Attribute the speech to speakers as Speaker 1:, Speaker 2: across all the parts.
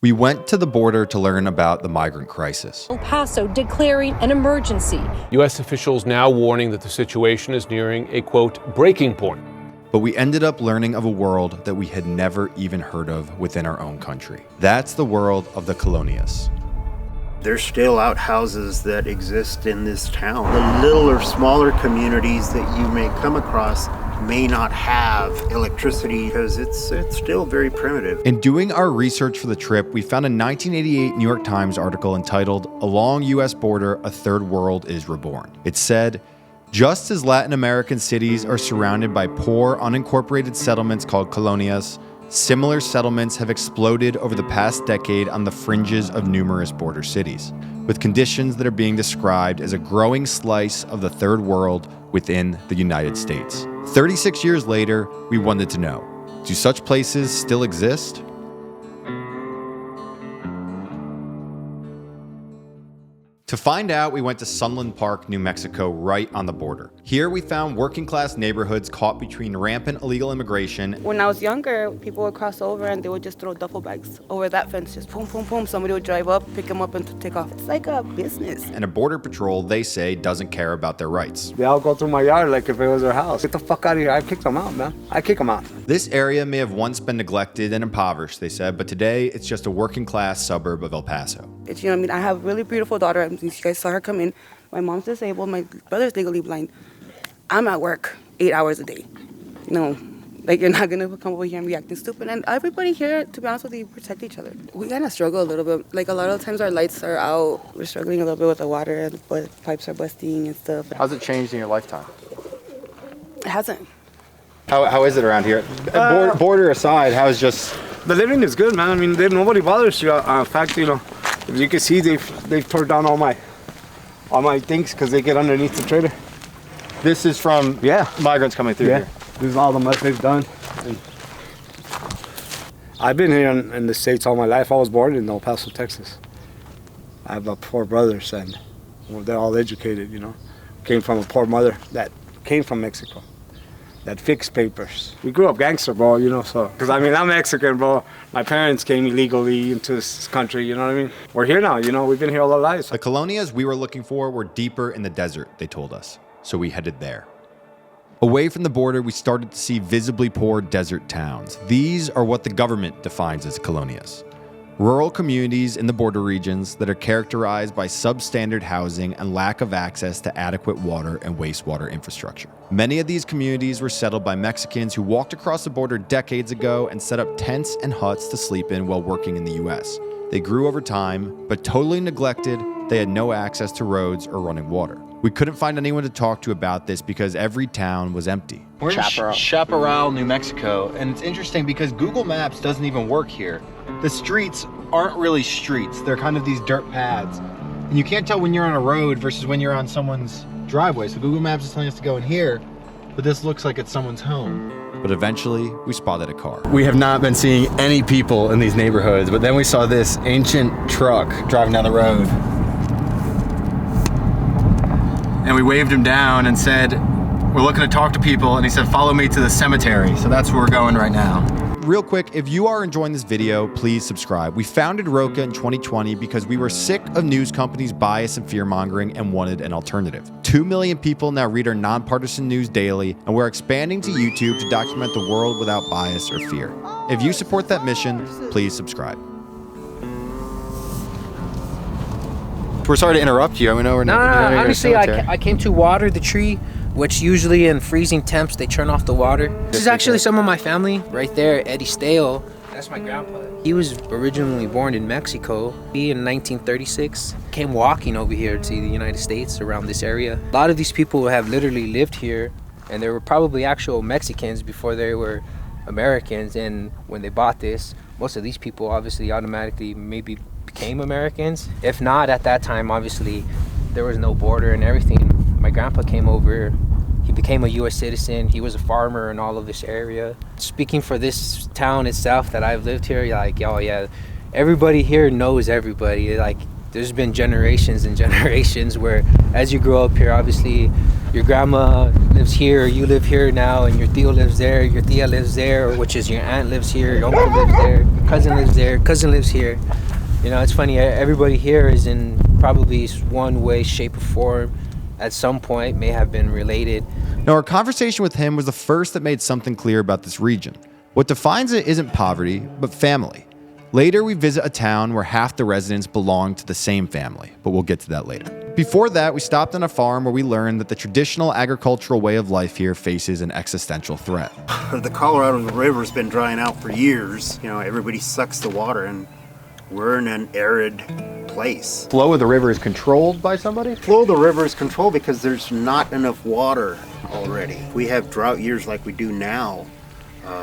Speaker 1: We went to the border to learn about the migrant crisis.
Speaker 2: El Paso declaring an emergency.
Speaker 3: U.S. officials now warning that the situation is nearing a, quote, breaking point.
Speaker 1: But we ended up learning of a world that we had never even heard of within our own country. That's the world of the Colonias.
Speaker 4: There's still outhouses that exist in this town. The little or smaller communities that you may come across may not have electricity because it's still very primitive.
Speaker 1: In doing our research for the trip, we found a 1988 New York Times article entitled, "Along U.S. Border, a Third World is Reborn." It said, just as Latin American cities are surrounded by poor, unincorporated settlements called colonias, similar settlements have exploded over the past decade on the fringes of numerous border cities, with conditions that are being described as a growing slice of the third world within the United States. 36 years later, we wanted to know, do such places still exist? To find out, we went to Sunland Park, New Mexico, right on the border. Here we found working-class neighborhoods caught between rampant illegal immigration.
Speaker 5: When I was younger, people would cross over and they would just throw duffel bags over that fence, just boom, boom, boom. Somebody would drive up, pick them up, and take off. It's like a business.
Speaker 1: And a border patrol, they say, doesn't care about their rights.
Speaker 6: They all go through my yard like if it was their house. Get the fuck out of here. I kicked them out, man. I kick them out.
Speaker 1: This area may have once been neglected and impoverished, they said, but today it's just a working-class suburb of El Paso.
Speaker 5: It's, you know what I mean? I have a really beautiful daughter. You guys saw her come in. My mom's disabled. My brother's legally blind. I'm at work 8 hours a day. No, like you're not gonna come over here and be acting stupid. And everybody here, to be honest with you, protect each other. We kind of struggle a little bit. Like a lot of times our lights are out. We're struggling a little bit with the water. The pipes are busting and stuff.
Speaker 7: How's it changed in your lifetime?
Speaker 5: It hasn't.
Speaker 7: How is it around here? Border aside, how's just...
Speaker 6: The living is good, man. I mean, nobody bothers you. In fact, you know, if you can see, they've tore down all my things because they get underneath the trailer.
Speaker 7: This is from migrants coming through here.
Speaker 6: This is all the mess they've done. And I've been here in the States all my life. I was born in El Paso, Texas. I have 4 brothers, and they're all educated, you know. Came from a poor mother that came from Mexico, that fixed papers. We grew up gangster, bro, you know, so. Because, I mean, I'm Mexican, bro. My parents came illegally into this country, you know what I mean? We're here now, you know, we've been here all our lives.
Speaker 1: The colonias we were looking for were deeper in the desert, they told us, so we headed there. Away from the border, we started to see visibly poor desert towns. These are what the government defines as colonias. Rural communities in the border regions that are characterized by substandard housing and lack of access to adequate water and wastewater infrastructure. Many of these communities were settled by Mexicans who walked across the border decades ago and set up tents and huts to sleep in while working in the U.S. They grew over time, but totally neglected, they had no access to roads or running water. We couldn't find anyone to talk to about this because every town was empty.
Speaker 8: We're in Chaparral, New Mexico, and it's interesting because Google Maps doesn't even work here. The streets aren't really streets. They're kind of these dirt paths. And you can't tell when you're on a road versus when you're on someone's driveway. So Google Maps is telling us to go in here, but this looks like it's someone's home.
Speaker 1: But eventually, we spotted a car.
Speaker 7: We have not been seeing any people in these neighborhoods, but then we saw this ancient truck driving down the road. And we waved him down and said, we're looking to talk to people, and he said, follow me to the cemetery. So that's where we're going right now.
Speaker 1: Real quick, if you are enjoying this video, please subscribe. We founded Roca in 2020 because we were sick of news companies' bias and fear-mongering and wanted an alternative. 2 million people now read our nonpartisan news daily, and we're expanding to YouTube to document the world without bias or fear. If you support that mission, please subscribe.
Speaker 7: We're sorry to interrupt you. I know we're
Speaker 9: No, honestly, I came to water the tree, which usually in freezing temps, they turn off the water. This is actually some of my family right there, Eddie Stale. That's my grandpa. He was originally born in Mexico. He, in 1936, came walking over here to the United States around this area. A lot of these people have literally lived here, and they were probably actual Mexicans before they were Americans. And when they bought this, most of these people obviously automatically maybe became Americans. If not, at that time, obviously, there was no border and everything. My grandpa came over, he became a U.S. citizen, he was a farmer in all of this area. Speaking for this town itself that I've lived here, like, oh yeah, everybody here knows everybody. Like, there's been generations and generations where as you grow up here, obviously your grandma lives here, you live here now, and your tío lives there, your tía lives there, which is your aunt lives here, your uncle lives there, your cousin lives there, cousin lives here. You know, it's funny, everybody here is in probably one way, shape, or form at some point may have been related.
Speaker 1: Now, our conversation with him was the first that made something clear about this region. What defines it isn't poverty, but family. Later, we visit a town where half the residents belong to the same family, but we'll get to that later. Before that, we stopped on a farm where we learned that the traditional agricultural way of life here faces an existential threat.
Speaker 4: The Colorado River's been drying out for years. You know, everybody sucks the water, and we're in an arid place.
Speaker 8: Flow of the river is controlled by somebody?
Speaker 4: Flow of the river is controlled because there's not enough water already. If we have drought years like we do now,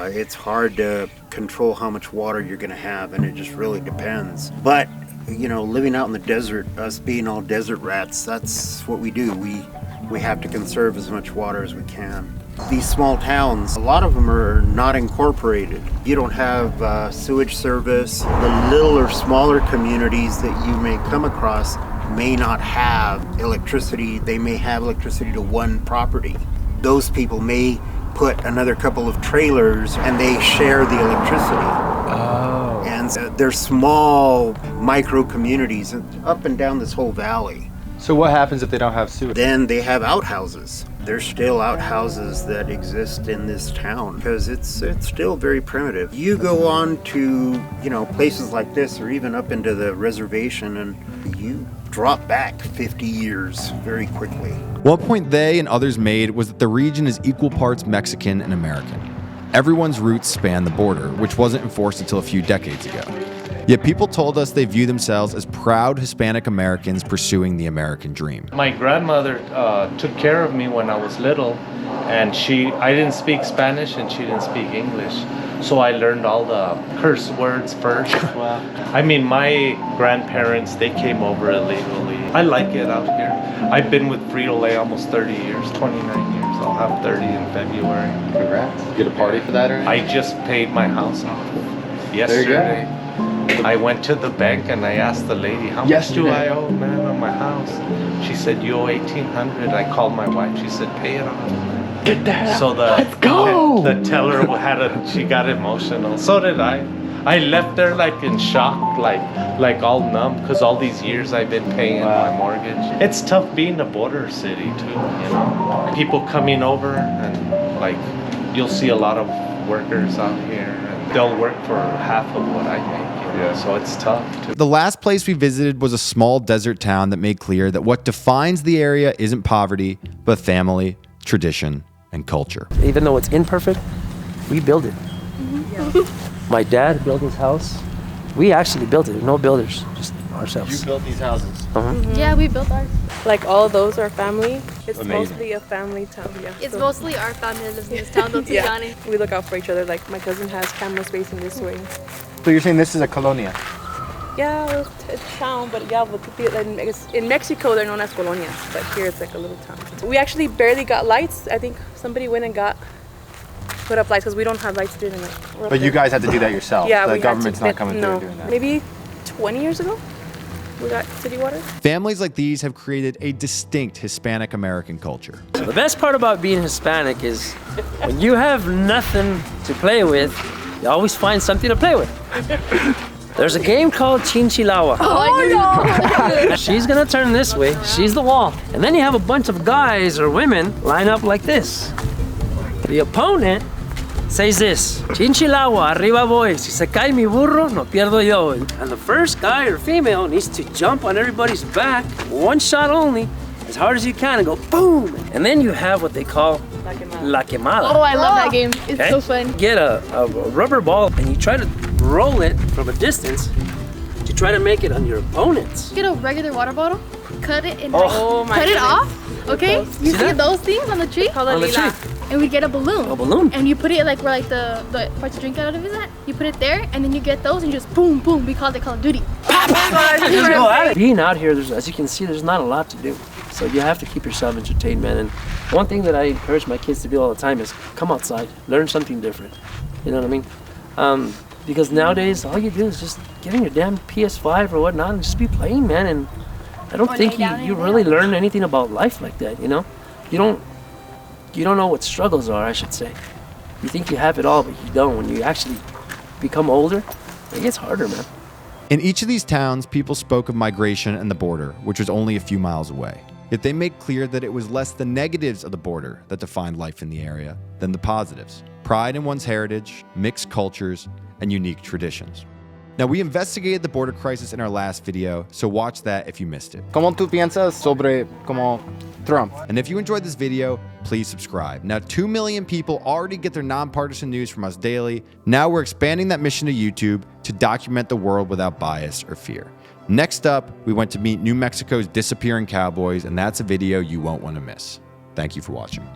Speaker 4: it's hard to control how much water you're gonna have, and it just really depends. But, you know, living out in the desert, us being all desert rats, that's what we do. We have to conserve as much water as we can. These small towns, a lot of them are not incorporated. You don't have sewage service. The little or smaller communities that you may come across may not have electricity. They may have electricity to one property. Those people may put another couple of trailers and they share the electricity.
Speaker 8: Oh.
Speaker 4: And they're small micro communities up and down this whole valley.
Speaker 8: So what happens if they don't have sewage?
Speaker 4: Then they have outhouses. There's still outhouses that exist in this town because it's still very primitive. You go on to, you know, places like this or even up into the reservation and you drop back 50 years very quickly.
Speaker 1: One point they and others made was that the region is equal parts Mexican and American. Everyone's roots span the border, which wasn't enforced until a few decades ago. Yet people told us they view themselves as proud Hispanic Americans pursuing the American dream.
Speaker 10: My grandmother took care of me when I was little, and I didn't speak Spanish and she didn't speak English. So I learned all the curse words first. Wow. I mean, my grandparents, they came over illegally. I like it out here. I've been with Frito-Lay almost 30 years, 29 years. I'll have 30 in February.
Speaker 8: Congrats. Get a party for that or anything?
Speaker 10: I just paid my house off yesterday.
Speaker 8: There you go.
Speaker 10: I went to the bank and I asked the lady, how much do I owe, man, on my house? She said, you owe $1,800. I called my wife. She said, pay it off.
Speaker 8: Get that.
Speaker 10: So
Speaker 8: Let's go.
Speaker 10: The teller she got emotional. So did I. I left there like in shock, like all numb, because all these years I've been paying my mortgage. It's tough being a border city too, you know. People coming over and like you'll see a lot of workers out here and they'll work for half of what I make. Yeah, so it's tough.
Speaker 1: The last place we visited was a small desert town that made clear that what defines the area isn't poverty, but family, tradition, and culture.
Speaker 11: Even though it's imperfect, we build it. My dad built his house. We actually built it. No builders, just ourselves.
Speaker 8: You built these houses?
Speaker 12: Yeah, we built ours.
Speaker 13: Like all those are family. It's
Speaker 8: Amazing.
Speaker 13: Mostly a family town. Yeah.
Speaker 12: It's mostly our family that lives in this town, though, to be honest.
Speaker 13: We look out for each other. Like my cousin has cameras facing this way.
Speaker 8: So you're saying this is a colonia?
Speaker 13: Yeah, it's a town, but yeah, in Mexico they're known as Colonias, but here it's like a little town. We actually barely got lights. I think somebody went and put up lights because we don't have lights during the night.
Speaker 8: But you guys had to do that yourself?
Speaker 13: Yeah,
Speaker 8: the government's not coming through and doing that?
Speaker 13: Maybe 20 years ago we got city water.
Speaker 1: Families like these have created a distinct Hispanic American culture.
Speaker 11: So the best part about being Hispanic is when you have nothing to play with, you always find something to play with. There's a game called Chinchilagua.
Speaker 12: Oh, no!
Speaker 11: She's gonna turn this way, she's the wall. And then you have a bunch of guys or women line up like this. The opponent says this, Chinchilagua, arriba voy, si se cae mi burro, no pierdo yo. And the first guy or female needs to jump on everybody's back, one shot only, as hard as you can and go boom. And then you have what they call La Quemada.
Speaker 12: Oh, I love that game. It's so fun.
Speaker 11: Get a rubber ball and you try to roll it from a distance to try to make it on your opponents.
Speaker 12: Get a regular water bottle, cut it and
Speaker 13: cut
Speaker 12: it off. Okay, you see those things on the tree?
Speaker 11: On the tree.
Speaker 12: And we get a balloon.
Speaker 11: A balloon.
Speaker 12: And you put it like where like the parts to drink out of is at. You put it there, and then you get those and just boom, boom. We call it Call of Duty.
Speaker 11: Just go at it. Being out here, as you can see, there's not a lot to do. So you have to keep yourself entertained, man. And one thing that I encourage my kids to do all the time is come outside, learn something different. You know what I mean? Because nowadays, all you do is just get in your damn PS5 or whatnot and just be playing, man. And I don't think you really learn anything about life like that, you know? You don't know what struggles are, I should say. You think you have it all, but you don't. When you actually become older, it gets harder, man.
Speaker 1: In each of these towns, people spoke of migration and the border, which was only a few miles away. Yet they made clear that it was less the negatives of the border that defined life in the area than the positives. Pride in one's heritage, mixed cultures, and unique traditions. Now, we investigated the border crisis in our last video, so watch that if you missed it.
Speaker 8: ¿Cómo tú piensas sobre como Trump?
Speaker 1: And if you enjoyed this video, please subscribe. Now, 2 million people already get their nonpartisan news from us daily. Now we're expanding that mission to YouTube to document the world without bias or fear. Next up, we went to meet New Mexico's disappearing Cowboys, and that's a video you won't want to miss. Thank you for watching.